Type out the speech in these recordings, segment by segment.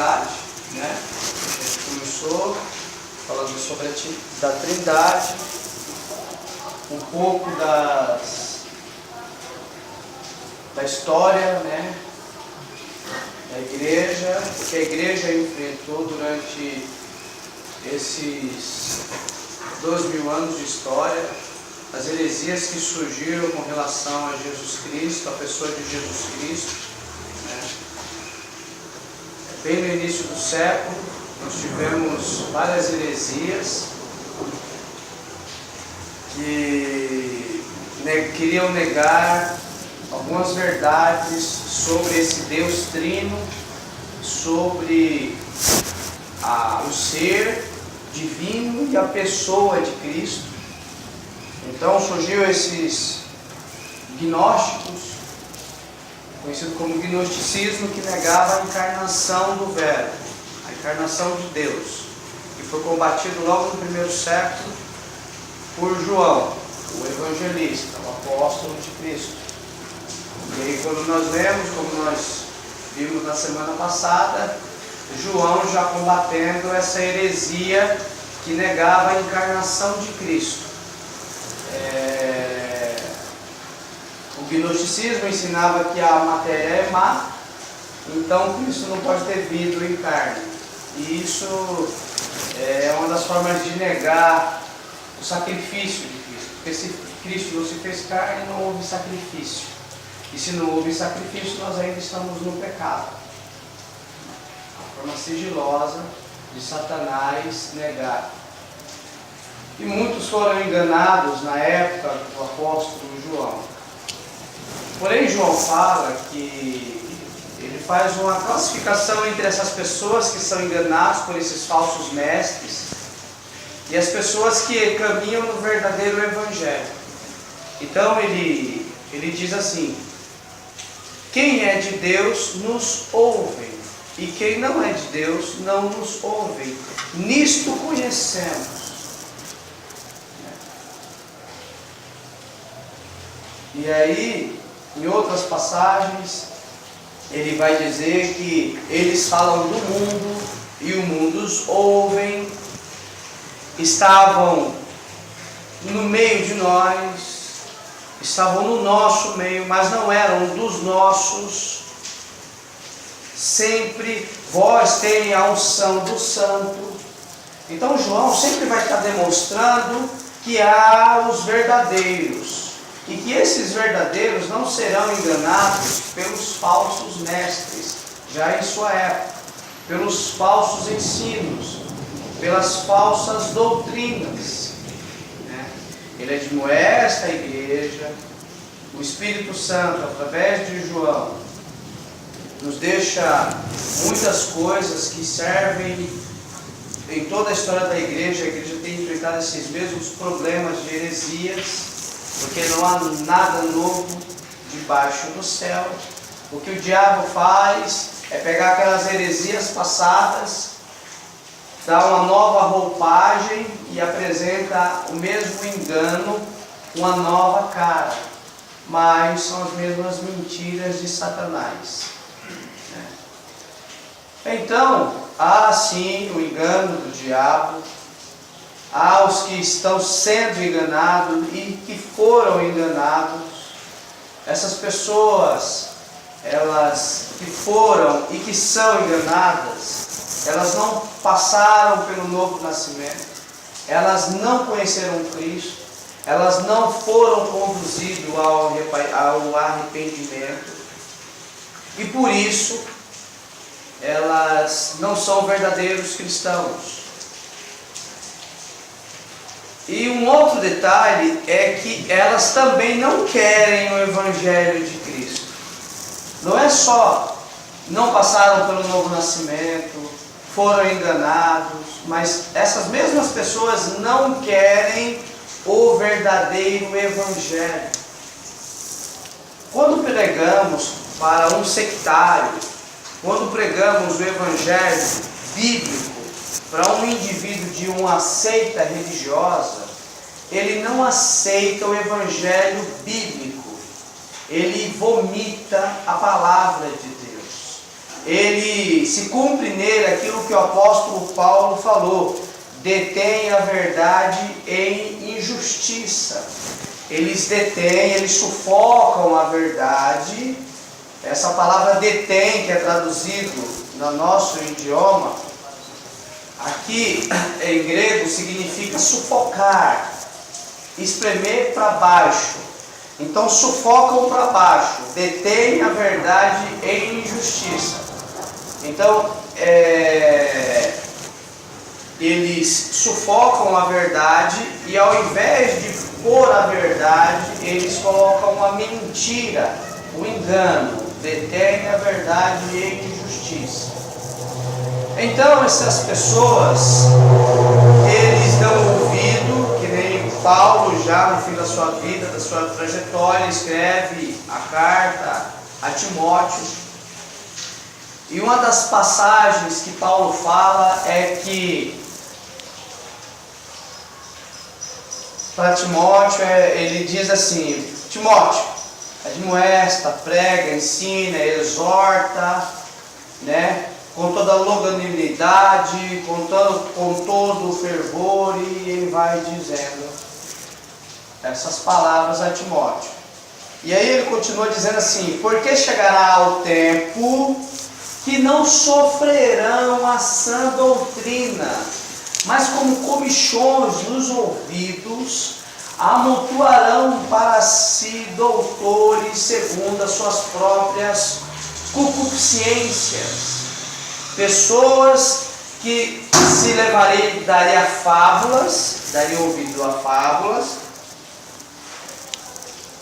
Trindade, né? A gente começou falando sobre da Trindade, um pouco da história, né? Da igreja, o que a igreja enfrentou durante esses 2000 anos de história, as heresias que surgiram com relação a Jesus Cristo, a pessoa de Jesus Cristo, né? Bem no início do século, nós tivemos várias heresias que queriam negar algumas verdades sobre esse Deus Trino, sobre o ser divino e a pessoa de Cristo. Então surgiu esses gnósticos, conhecido como gnosticismo, que negava a encarnação do Verbo, a encarnação de Deus, que foi combatido logo no primeiro século por João, o evangelista, o apóstolo de Cristo. E aí, quando nós lemos, como nós vimos na semana passada, João já combatendo essa heresia que negava a encarnação de Cristo. O gnosticismo ensinava que a matéria é má, então Cristo não pode ter vindo em carne. E isso é uma das formas de negar o sacrifício de Cristo. Porque se Cristo não se fez carne, não houve sacrifício. E se não houve sacrifício, nós ainda estamos no pecado. A forma sigilosa de Satanás negar. E muitos foram enganados na época do apóstolo João. Porém, João fala que ele faz uma classificação entre essas pessoas que são enganadas por esses falsos mestres e as pessoas que caminham no verdadeiro evangelho. Então ele diz assim: quem é de Deus nos ouve, e quem não é de Deus não nos ouve. Nisto conhecemos. E aí, em outras passagens, ele vai dizer que eles falam do mundo e o mundo os ouvem, estavam no meio de nós, estavam no nosso meio, mas não eram dos nossos. Sempre vós tem a unção do Santo. Então João sempre vai estar demonstrando que há os verdadeiros. E que esses verdadeiros não serão enganados pelos falsos mestres, já em sua época, pelos falsos ensinos, pelas falsas doutrinas. Ele admoesta a igreja, o Espírito Santo, através de João, nos deixa muitas coisas que servem em toda a história da igreja. A igreja tem enfrentado esses mesmos problemas de heresias, porque não há nada novo debaixo do céu. O que o diabo faz é pegar aquelas heresias passadas, dar uma nova roupagem e apresenta o mesmo engano, uma nova cara. Mas são as mesmas mentiras de Satanás. Então, há sim o engano do diabo. Há os que estão sendo enganados e que foram enganados. Essas pessoas, elas que foram e que são enganadas, elas não passaram pelo novo nascimento, elas não conheceram Cristo, elas não foram conduzidas ao arrependimento, e por isso elas não são verdadeiros cristãos. E um outro detalhe é que elas também não querem o Evangelho de Cristo. Não é só não passaram pelo novo nascimento, foram enganados, mas essas mesmas pessoas não querem o verdadeiro Evangelho. Quando pregamos para um sectário, quando pregamos o Evangelho bíblico para um indivíduo de uma seita religiosa, ele não aceita o Evangelho bíblico, ele vomita a palavra de Deus. ele se cumpre nele aquilo que o apóstolo Paulo falou: detém a verdade em injustiça. Eles detêm, eles sufocam a verdade. Essa palavra detém, que é traduzido no nosso idioma, aqui em grego significa sufocar, espremer para baixo. Então sufocam para baixo, detém a verdade em injustiça. Então eles sufocam a verdade e, ao invés de pôr a verdade, eles colocam uma mentira, um engano. Detém a verdade em injustiça. Então essas pessoas, eles dão ouvido, que nem Paulo já no fim da sua vida, da sua trajetória, escreve a carta a Timóteo. E uma das passagens que Paulo fala é que para Timóteo, ele diz assim: Timóteo, admoesta, prega, ensina, exorta, né, com toda a longanimidade, com todo o fervor, e ele vai dizendo essas palavras a Timóteo. E aí ele continua dizendo assim: porque chegará o tempo que não sofrerão a sã doutrina, mas como comichões nos ouvidos, amontoarão para si doutores segundo as suas próprias concupiscências. Pessoas que se dariam ouvido a fábulas,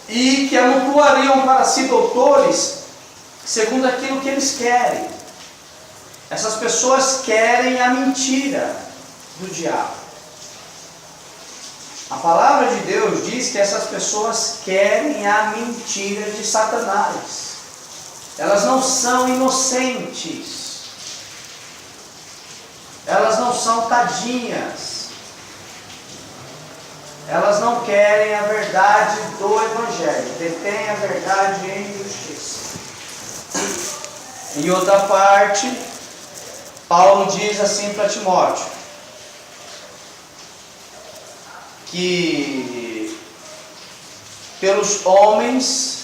e que amontoariam para si doutores segundo aquilo que eles querem. Essas pessoas querem a mentira do diabo. A palavra de Deus diz que essas pessoas querem a mentira de Satanás. Elas não são inocentes. Elas não são tadinhas. Elas não querem a verdade do Evangelho. Detêm a verdade em justiça. Em outra parte, Paulo diz assim para Timóteo, que pelos homens,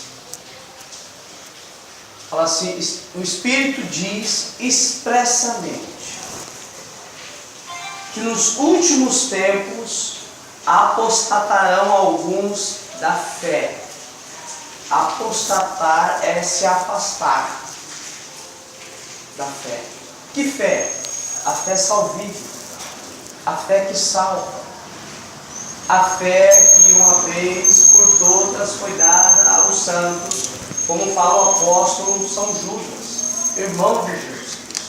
fala assim, o Espírito diz expressamente que nos últimos tempos apostatarão alguns da fé. Apostatar é se afastar da fé. Que fé? A fé salvífica, a fé que salva, a fé que uma vez por todas foi dada aos santos, como fala o apóstolo São Judas, irmão de Jesus Cristo.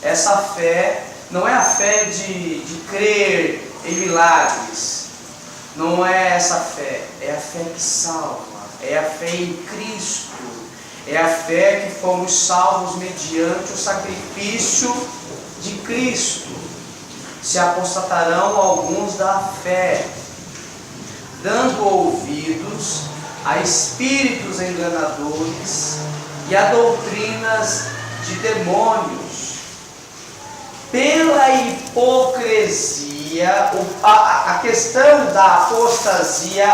Essa fé não é a fé de crer em milagres, não é essa fé, é a fé que salva, é a fé em Cristo, é a fé que fomos salvos mediante o sacrifício de Cristo. Se apostatarão alguns da fé, dando ouvidos a espíritos enganadores e a doutrinas de demônios. Pela hipocrisia, a questão da apostasia,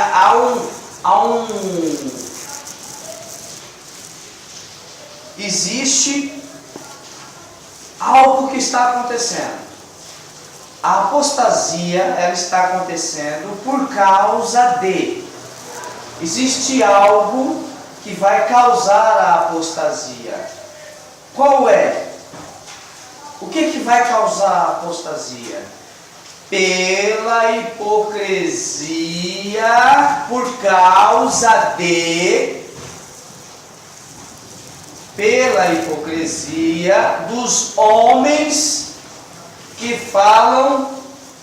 existe algo que está acontecendo. A apostasia, ela está acontecendo por causa existe algo que vai causar a apostasia. Qual é? O que vai causar a apostasia? Pela hipocrisia, pela hipocrisia dos homens que falam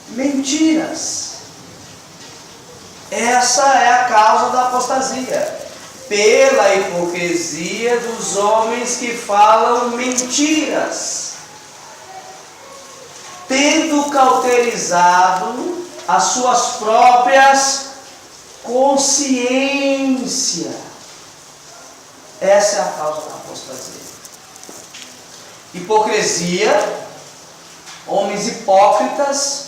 mentiras. Essa é a causa da apostasia. Pela hipocrisia dos homens que falam mentiras, tendo cauterizado as suas próprias consciências. Essa é a causa da apostasia. Hipocrisia, homens hipócritas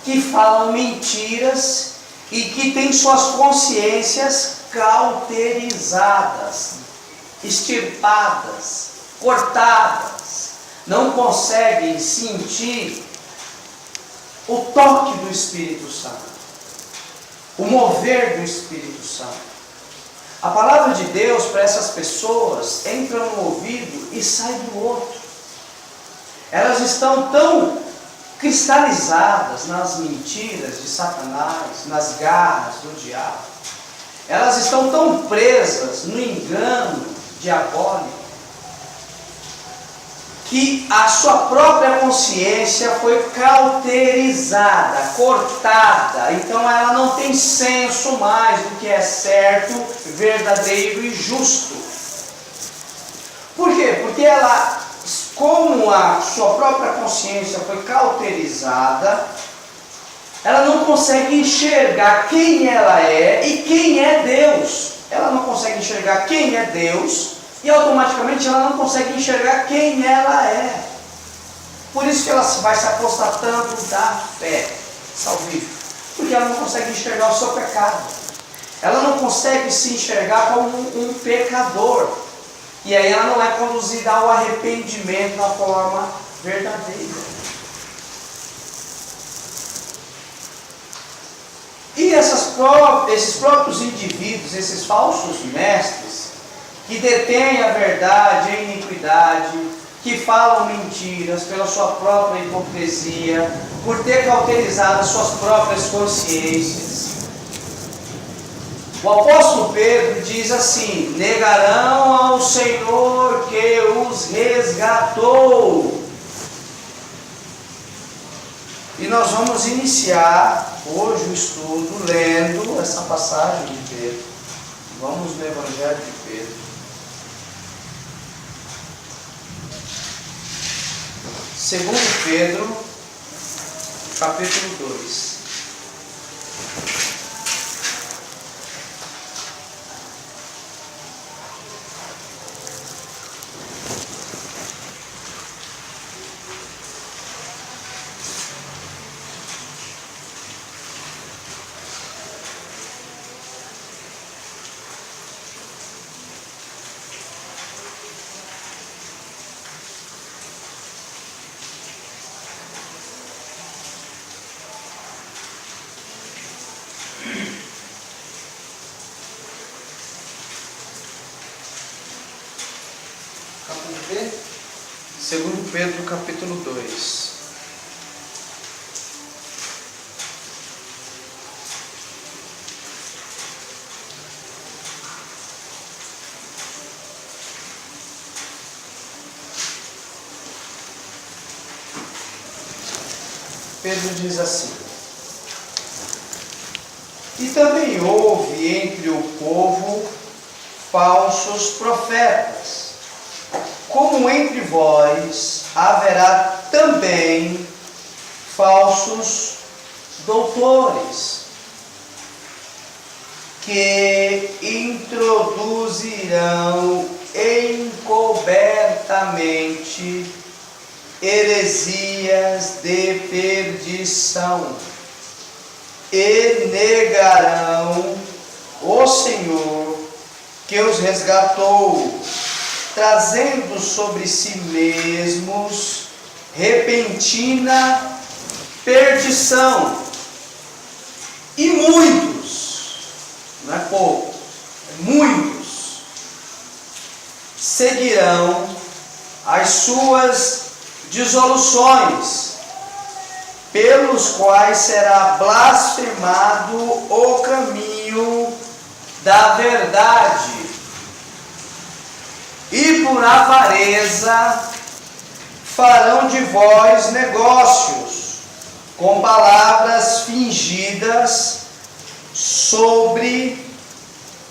que falam mentiras e que têm suas consciências cauterizadas, extirpadas, cortadas, não conseguem sentir o toque do Espírito Santo, o mover do Espírito Santo. A palavra de Deus para essas pessoas entra no ouvido e sai do outro. Elas estão tão cristalizadas nas mentiras de Satanás, nas garras do diabo. Elas estão tão presas no engano diabólico que a sua própria consciência foi cauterizada, cortada. Então ela não tem senso mais do que é certo, verdadeiro e justo. Por quê? Porque ela, como a sua própria consciência foi cauterizada, ela não consegue enxergar quem ela é e quem é Deus. Ela não consegue enxergar quem é Deus e automaticamente ela não consegue enxergar quem ela é. Por isso que ela vai se apostatando da fé salvífica, porque ela não consegue enxergar o seu pecado. Ela não consegue se enxergar como um pecador. E aí ela não é conduzida ao arrependimento da forma verdadeira. E esses próprios indivíduos, esses falsos mestres, que detêm a verdade, a iniquidade, que falam mentiras pela sua própria hipocrisia, por ter cauterizado as suas próprias consciências. O apóstolo Pedro diz assim: negarão ao Senhor que os resgatou. E nós vamos iniciar hoje o estudo lendo essa passagem de Pedro. Vamos no Evangelho de Pedro. Segundo Pedro, capítulo 2. Segundo Pedro, capítulo 2. Pedro diz assim: e também houve entre o povo falsos profetas, como entre vós haverá também falsos doutores, que introduzirão encobertamente heresias de perdição, e negarão o Senhor que os resgatou, trazendo sobre si mesmos repentina perdição. E muitos, não é pouco, muitos, seguirão as suas dissoluções, pelos quais será blasfemado o caminho da verdade. E por avareza farão de vós negócios, com palavras fingidas, sobre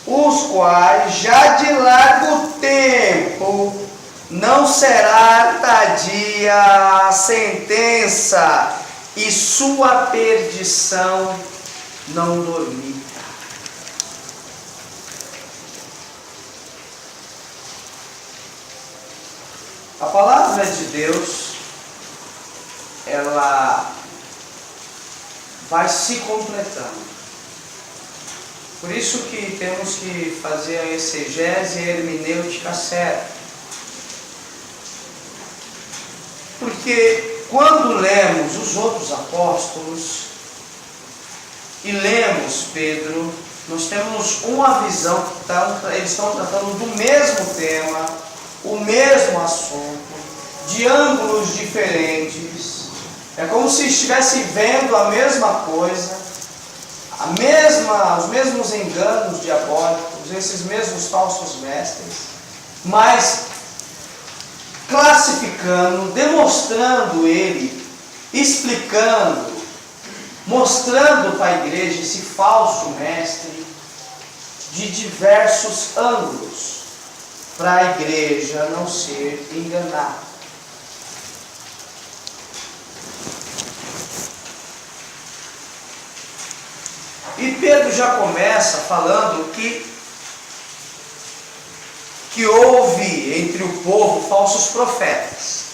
os quais já de largo tempo não será tardia a sentença, e sua perdição não dormita. A palavra de Deus, ela vai se completando. Por isso que temos que fazer a exegese e a hermenêutica certa. Porque quando lemos os outros apóstolos e lemos Pedro, nós temos uma visão que eles estão tratando do mesmo tema, o mesmo assunto, de ângulos diferentes. É como se estivesse vendo a mesma coisa, os mesmos enganos diabólicos, esses mesmos falsos mestres, mas classificando, demonstrando ele, explicando, mostrando para a igreja esse falso mestre de diversos ângulos, para a igreja não ser enganada. E Pedro já começa falando que houve entre o povo falsos profetas.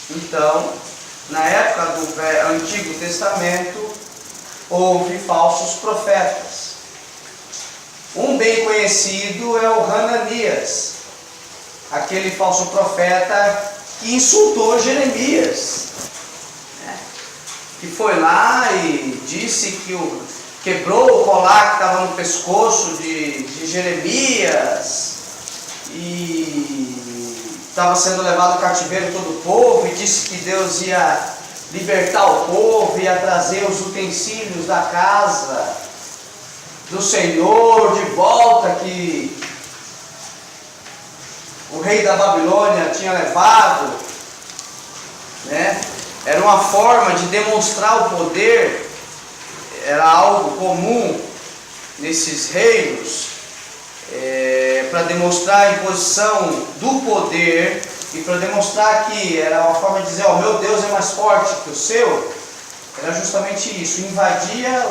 Então, na época do Antigo Testamento, houve falsos profetas. Um bem conhecido é o Hananias, aquele falso profeta que insultou Jeremias, que foi lá e disse que quebrou o colar que estava no pescoço de Jeremias e estava sendo levado cativeiro todo o povo, e disse que Deus ia libertar o povo, ia trazer os utensílios da casa do Senhor de volta, que o rei da Babilônia tinha levado, né? Era uma forma de demonstrar o poder, era algo comum nesses reinos, para demonstrar a imposição do poder e para demonstrar que era uma forma de dizer, ó, meu Deus é mais forte que o seu. Era justamente isso, invadia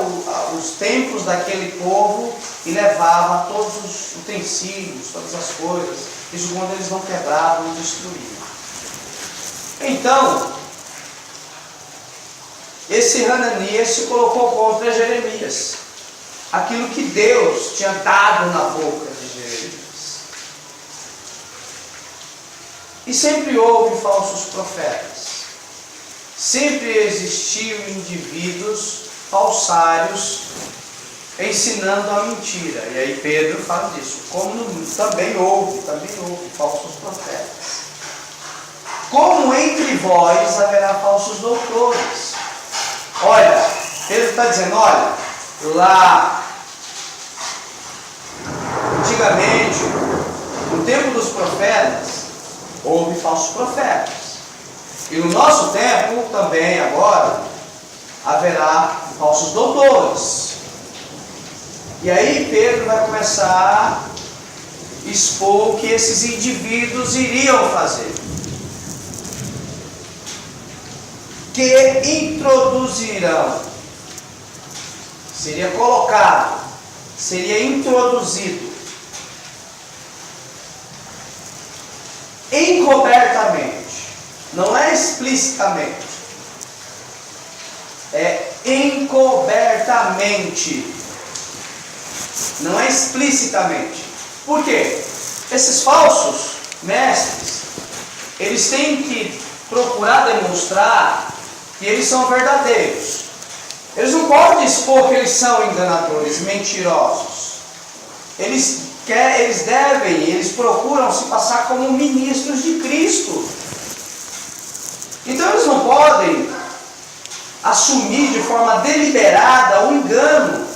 os templos daquele povo e levava todos os utensílios, todas as coisas, isso quando eles não quebravam e destruíam. Então, esse Hananias se colocou contra Jeremias, aquilo que Deus tinha dado na boca de Jeremias. E sempre houve falsos profetas, sempre existiu indivíduos falsários ensinando a mentira. E aí Pedro fala disso, como também houve falsos profetas. Como entre vós haverá falsos doutores. Olha, Pedro está dizendo, olha, lá antigamente, no tempo dos profetas, houve falsos profetas. E no nosso tempo, também agora, haverá falsos doutores. E aí Pedro vai começar a expor o que esses indivíduos iriam fazer. Que introduzirão, seria colocado, seria introduzido, encobertamente, não é explicitamente, é encobertamente, não é explicitamente. Por quê? Esses falsos mestres, eles têm que procurar demonstrar que eles são verdadeiros. Eles não podem expor que eles são enganadores, mentirosos. Eles procuram se passar como ministros de Cristo. Então eles não podem assumir de forma deliberada o engano.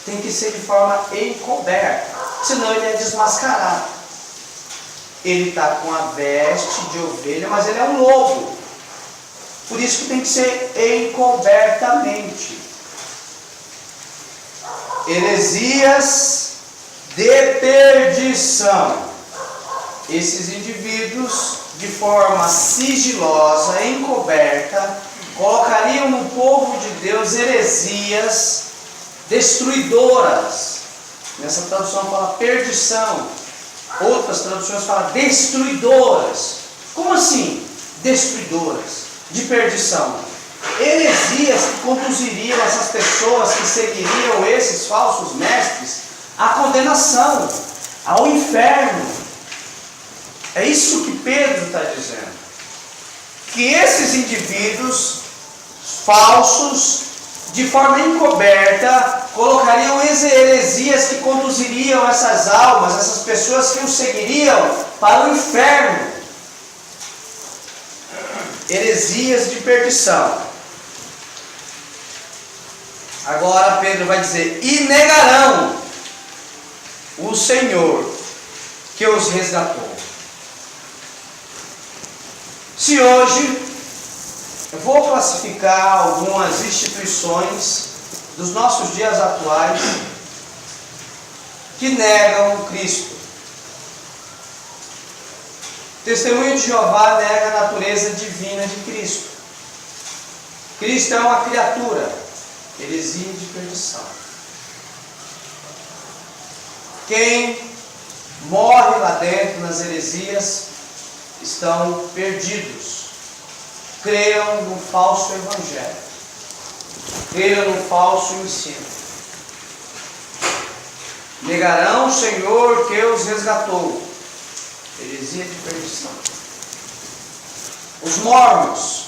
Tem que ser de forma encoberta, senão ele é desmascarado. Ele está com a veste de ovelha, mas ele é um lobo. Por isso que tem que ser encobertamente. Heresias de perdição. Esses indivíduos, de forma sigilosa, encoberta, colocariam no povo de Deus heresias destruidoras. Nessa tradução fala perdição. Outras traduções falam destruidoras. Como assim? Destruidoras, de perdição. Heresias que conduziriam essas pessoas que seguiriam esses falsos mestres à condenação, ao inferno. É isso que Pedro está dizendo. Que esses indivíduos falsos, de forma encoberta, colocariam heresias que conduziriam essas almas, essas pessoas que os seguiriam para o inferno. Heresias de perdição. Agora Pedro vai dizer: e negarão o Senhor que os resgatou. Se hoje eu vou classificar algumas instituições dos nossos dias atuais que negam Cristo. Testemunho de Jeová nega a natureza divina de Cristo. Cristo é uma criatura. Heresia de perdição. Quem morre lá dentro nas heresias estão perdidos. Creiam no falso evangelho. Creiam no falso ensino. Negarão o Senhor que os resgatou. Heresia de perdição. Os mormons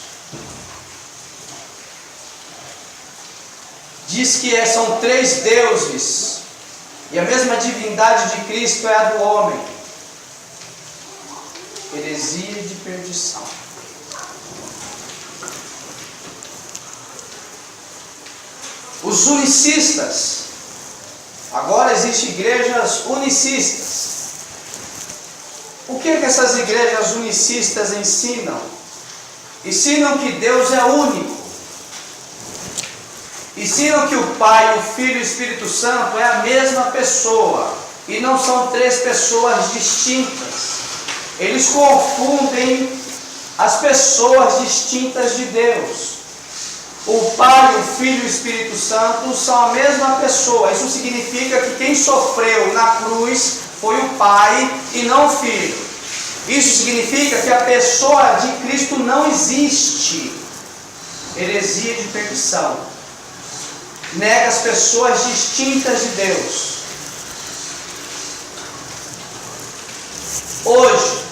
diz que são 3 deuses e a mesma divindade de Cristo é a do homem. Heresia de perdição. Os unicistas. Agora existem igrejas unicistas. O que essas igrejas unicistas ensinam? Ensinam que Deus é único. Ensinam que o Pai, o Filho e o Espírito Santo é a mesma pessoa e não são 3 pessoas distintas. Eles confundem as pessoas distintas de Deus. O Pai, o Filho e o Espírito Santo são a mesma pessoa. Isso significa que quem sofreu na cruz foi o Pai e não o Filho. Isso significa que a pessoa de Cristo não existe. Heresia de perdição. Nega as pessoas distintas de Deus. Hoje,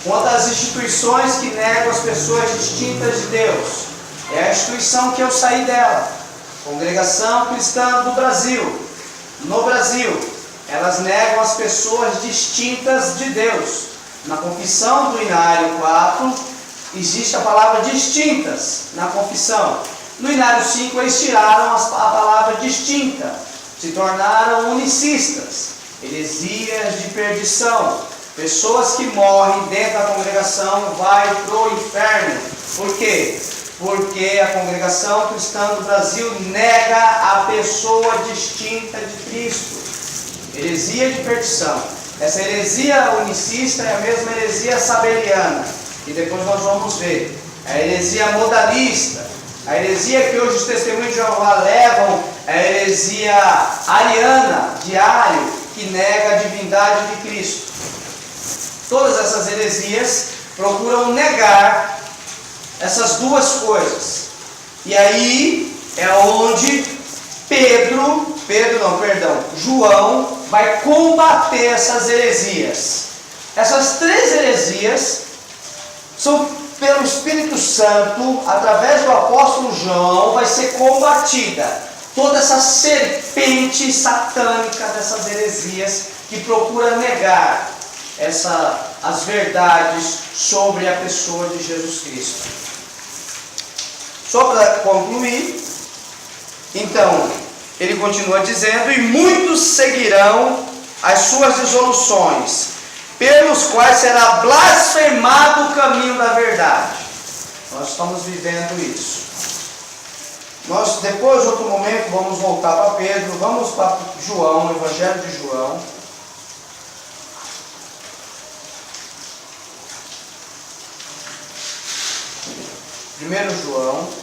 uma das instituições que negam as pessoas distintas de Deus é a instituição que eu saí dela, Congregação Cristã do Brasil. No Brasil, elas negam as pessoas distintas de Deus. Na confissão do Inário 4, existe a palavra distintas na confissão. No Inário 5, eles tiraram a palavra distinta, se tornaram unicistas, heresias de perdição. Pessoas que morrem dentro da congregação vai para o inferno. Por quê? Porque a Congregação Cristã do Brasil nega a pessoa distinta de Cristo. Heresia de perdição. Essa heresia unicista é a mesma heresia sabeliana, e depois nós vamos ver. A heresia modalista. A heresia que hoje os testemunhos de Jeová levam é a heresia ariana, de Ario, que nega a divindade de Cristo. Todas essas heresias procuram negar essas duas coisas. E aí é onde João vai combater essas heresias. Essas 3 heresias são pelo Espírito Santo, através do apóstolo João, vai ser combatida. Toda essa serpente satânica dessas heresias que procura negar as verdades sobre a pessoa de Jesus Cristo. Só para concluir, então, ele continua dizendo: e muitos seguirão as suas dissoluções, pelos quais será blasfemado o caminho da verdade. Nós estamos vivendo isso. Nós, depois, em outro momento, vamos voltar para Pedro, vamos para João, o Evangelho de João. 1 João.